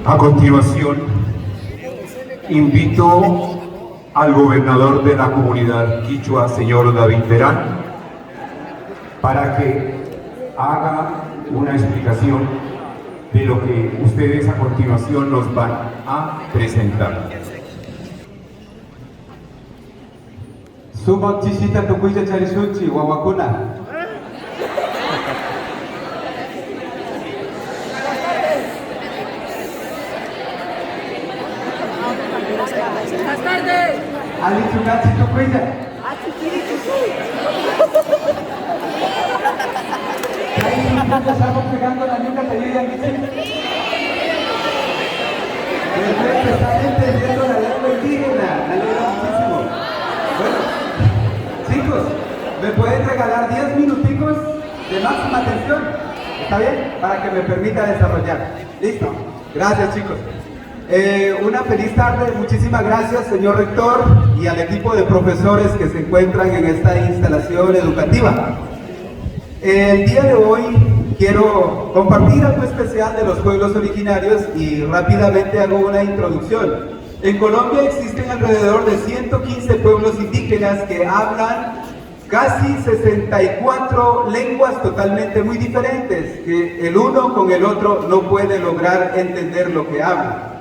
A continuación, invito al gobernador de la comunidad quichua, señor David Terán, para que haga una explicación de lo que ustedes a continuación nos van a presentar. Sumak chisita tukuya charisuchi wawakuna. Buenas tardes. Ali chukachi tukuya. Estamos pegando la nuca que yo ya está entendiendo la lengua indígena. Me alegra muchísimo. Bueno, chicos, ¿me pueden regalar 10 minuticos de máxima atención? ¿Está bien? Para que me permita desarrollar. ¿Listo? Gracias, chicos. Una feliz tarde, muchísimas gracias, señor rector, y al equipo de profesores que se encuentran en esta instalación educativa. El día de hoy quiero compartir algo especial de los pueblos originarios y rápidamente hago una introducción. En Colombia existen alrededor de 115 pueblos indígenas que hablan casi 64 lenguas totalmente muy diferentes, que el uno con el otro no puede lograr entender lo que hablan.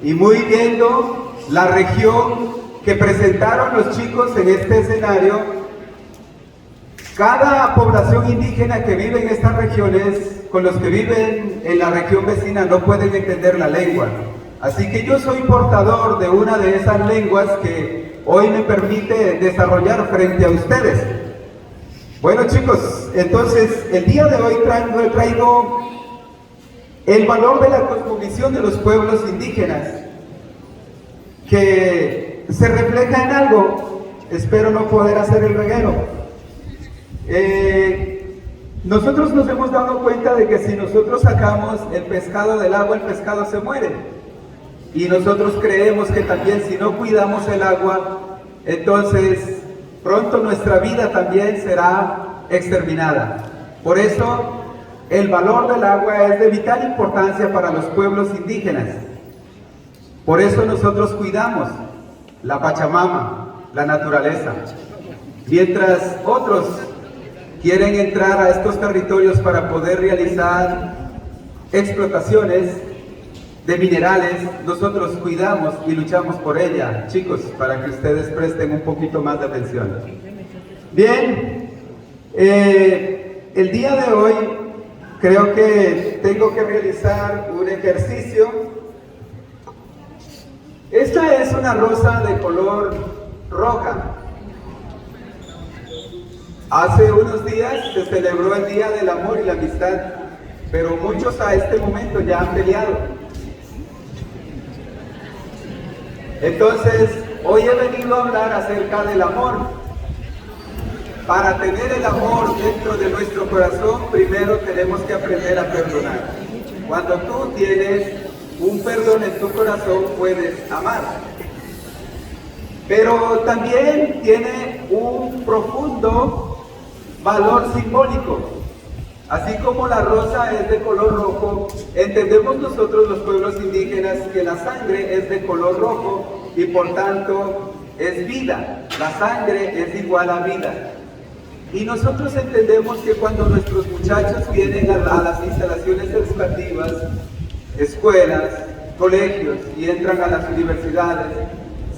Y muy viendo la región que presentaron los chicos en este escenario, cada población indígena que vive en estas regiones, con los que viven en la región vecina, no pueden entender la lengua. Así que yo soy portador de una de esas lenguas que hoy me permite desarrollar frente a ustedes. Bueno, chicos, entonces el día de hoy traigo el valor de la cosmovisión de los pueblos indígenas, que se refleja en algo. Espero no poder hacer el reguero. Nosotros nos hemos dado cuenta de que si nosotros sacamos el pescado del agua, el pescado se muere. Y nosotros creemos que también si no cuidamos el agua, entonces pronto nuestra vida también será exterminada. Por eso, el valor del agua es de vital importancia para los pueblos indígenas. Por eso nosotros cuidamos la Pachamama, la naturaleza. Mientras otros quieren entrar a estos territorios para poder realizar explotaciones de minerales, nosotros cuidamos y luchamos por ella. Chicos, para que ustedes presten un poquito más de atención. Bien, el día de hoy creo que tengo que realizar un ejercicio. Esta es una rosa de color roja. Hace unos días se celebró el Día del Amor y la Amistad, pero muchos a este momento ya han peleado. Entonces, hoy he venido a hablar acerca del amor. Para tener el amor dentro de nuestro corazón, primero tenemos que aprender a perdonar. Cuando tú tienes un perdón en tu corazón, puedes amar. Pero también tiene un profundo valor simbólico. Así como la rosa es de color rojo, entendemos nosotros los pueblos indígenas que la sangre es de color rojo y por tanto es vida. La sangre es igual a vida. Y nosotros entendemos que cuando nuestros muchachos vienen a las instalaciones educativas, escuelas, colegios y entran a las universidades,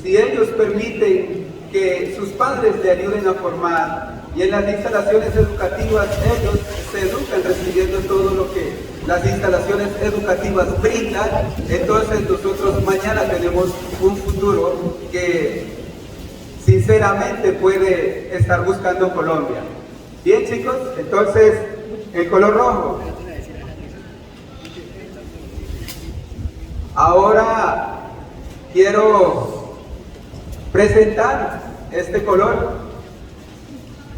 si ellos permiten que sus padres le ayuden a formar y en las instalaciones educativas ellos se educan recibiendo todo lo que las instalaciones educativas brindan, entonces nosotros mañana tenemos un futuro que sinceramente puede estar buscando Colombia. Bien, chicos, entonces el color rojo. Ahora quiero presentar este color.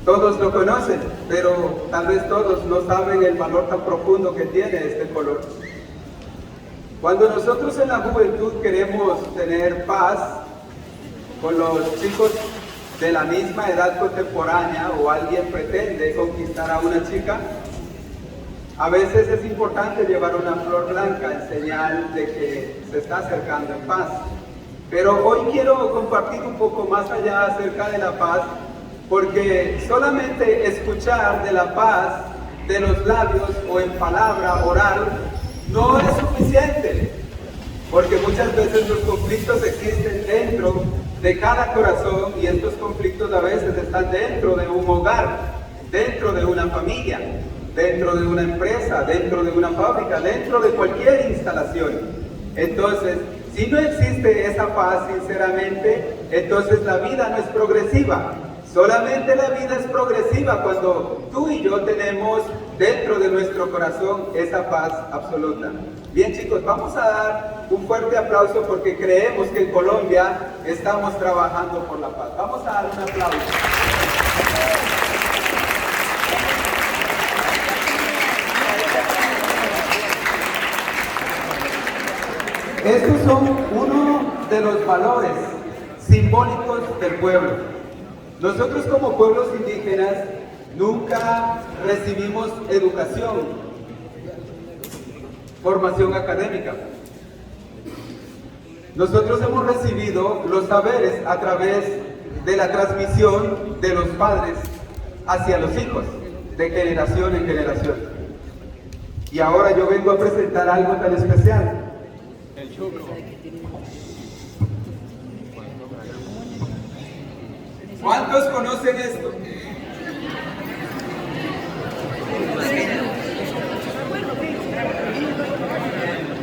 Todos lo conocen, pero tal vez todos no saben el valor tan profundo que tiene este color. Cuando nosotros en la juventud queremos tener paz con los chicos de la misma edad contemporánea o alguien pretende conquistar a una chica, A veces es importante llevar una flor blanca en señal de que se está acercando en paz. Pero hoy quiero compartir un poco más allá acerca de la paz, porque solamente escuchar de la paz de los labios o en palabra oral no es suficiente, porque muchas veces los conflictos existen dentro de cada corazón y estos conflictos a veces están dentro de un hogar, dentro de una familia, dentro de una empresa, dentro de una fábrica, dentro de cualquier instalación. Entonces, si no existe esa paz, sinceramente, entonces la vida no es progresiva. Solamente la vida es progresiva cuando tú y yo tenemos dentro de nuestro corazón esa paz absoluta. Bien, chicos, vamos a dar un fuerte aplauso porque creemos que en Colombia estamos trabajando por la paz. Vamos a dar un aplauso. Estos son uno de los valores simbólicos del pueblo. Nosotros como pueblos indígenas nunca recibimos educación, formación académica. Nosotros hemos recibido los saberes a través de la transmisión de los padres hacia los hijos, de generación en generación. Y ahora yo vengo a presentar algo tan especial. ¿Cuántos conocen esto?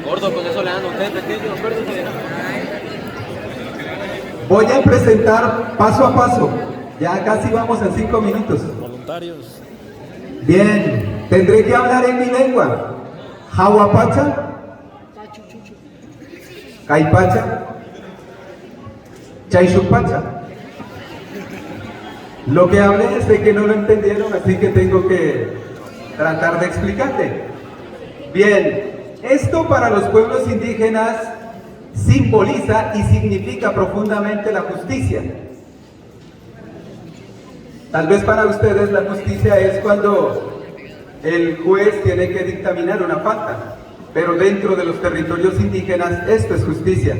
Gordo, con eso le dan a usted pequeño, acuérdese. Voy a presentar paso a paso. Ya casi vamos a 5 minutos. Voluntarios. Bien, tendré que hablar en mi lengua. Jahuapacha, Caipacha, Chaishupacha. Lo que hablé es de que no lo entendieron, así que tengo que tratar de explicarte. Bien, esto para los pueblos indígenas simboliza y significa profundamente la justicia. Tal vez para ustedes la justicia es cuando el juez tiene que dictaminar una falta, pero dentro de los territorios indígenas esto es justicia.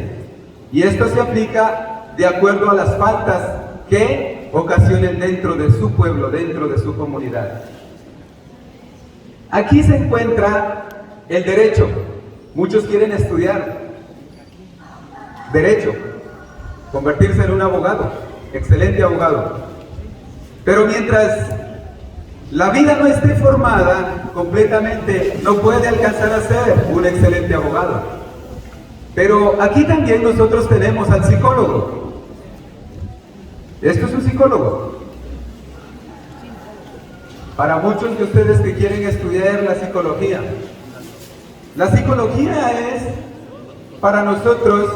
Y esto se aplica de acuerdo a las faltas que ocasionen dentro de su pueblo, dentro de su comunidad. Aquí se encuentra el derecho. Muchos quieren estudiar derecho, convertirse en un abogado, excelente abogado. Pero mientras la vida no esté formada completamente, no puede alcanzar a ser un excelente abogado. Pero aquí también nosotros tenemos al psicólogo. Esto es un psicólogo. Para muchos de ustedes que quieren estudiar la psicología es para nosotros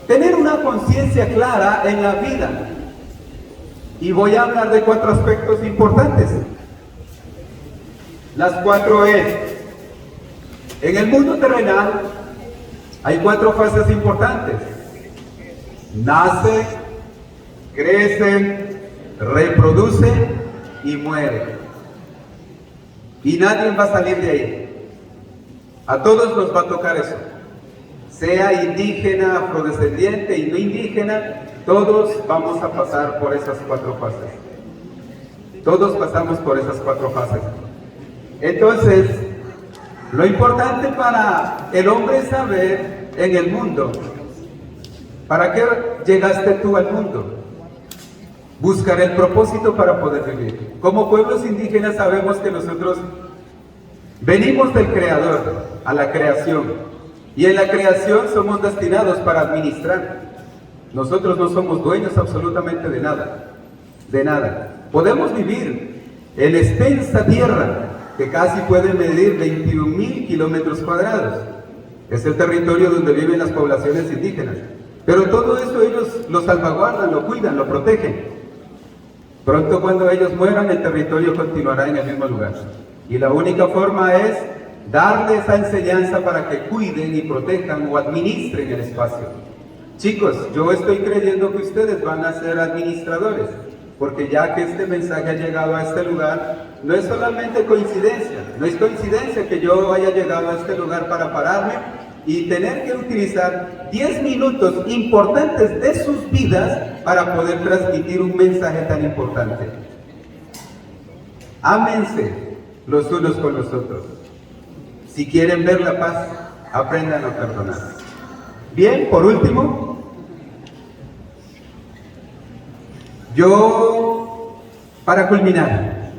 tener una conciencia clara en la vida. Y voy a hablar de 4 aspectos importantes. Las 4 es, en el mundo terrenal hay 4 fases importantes. Nace, crece, reproduce y muere. Y nadie va a salir de ahí. A todos nos va a tocar eso. Sea indígena, afrodescendiente y no indígena, todos vamos a pasar por esas 4 fases. Todos pasamos por esas 4 fases. Entonces, lo importante para el hombre es saber en el mundo, ¿para qué llegaste tú al mundo? Buscar el propósito para poder vivir. Como pueblos indígenas sabemos que nosotros venimos del Creador a la creación. Y en la creación somos destinados para administrar. Nosotros no somos dueños absolutamente de nada. De nada. Podemos vivir en extensa tierra que casi puede medir 21.000 kilómetros cuadrados. Es el territorio donde viven las poblaciones indígenas. Pero todo eso ellos lo salvaguardan, lo cuidan, lo protegen. Pronto cuando ellos mueran, el territorio continuará en el mismo lugar. Y la única forma es darle esa enseñanza para que cuiden y protejan o administren el espacio. Chicos, yo estoy creyendo que ustedes van a ser administradores, porque ya que este mensaje ha llegado a este lugar, no es solamente coincidencia, no es coincidencia que yo haya llegado a este lugar para pararme y tener que utilizar 10 minutos importantes de sus vidas para poder transmitir un mensaje tan importante. Ámense los unos con los otros. Si quieren ver la paz, aprendan a perdonar. Bien, por último, yo, para culminar,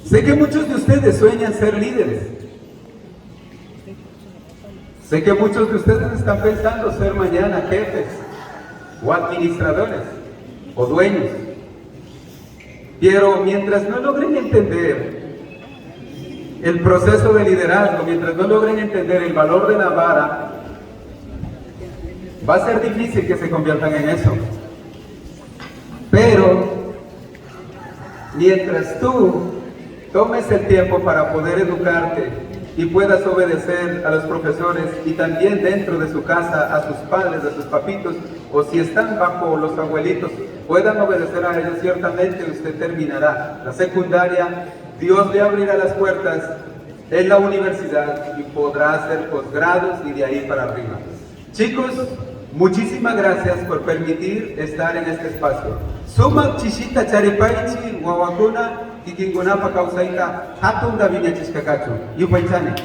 sé que muchos de ustedes sueñan ser líderes. Sé que muchos de ustedes están pensando ser mañana jefes, o administradores, o dueños. Pero mientras no logren entender el proceso de liderazgo, mientras no logren entender el valor de la vara, va a ser difícil que se conviertan en eso. Pero mientras tú tomes el tiempo para poder educarte y puedas obedecer a los profesores y también dentro de su casa a sus padres, a sus papitos, o si están bajo los abuelitos, puedan obedecer a ellos, ciertamente usted terminará la secundaria, Dios le abrirá las puertas en la universidad y podrá hacer posgrados y de ahí para arriba. Chicos, muchísimas gracias por permitir estar en este espacio. Suma chishita charipaichi wawakuna kikingunapa kausaita hatun daviña chiskakachu. Yupaichane.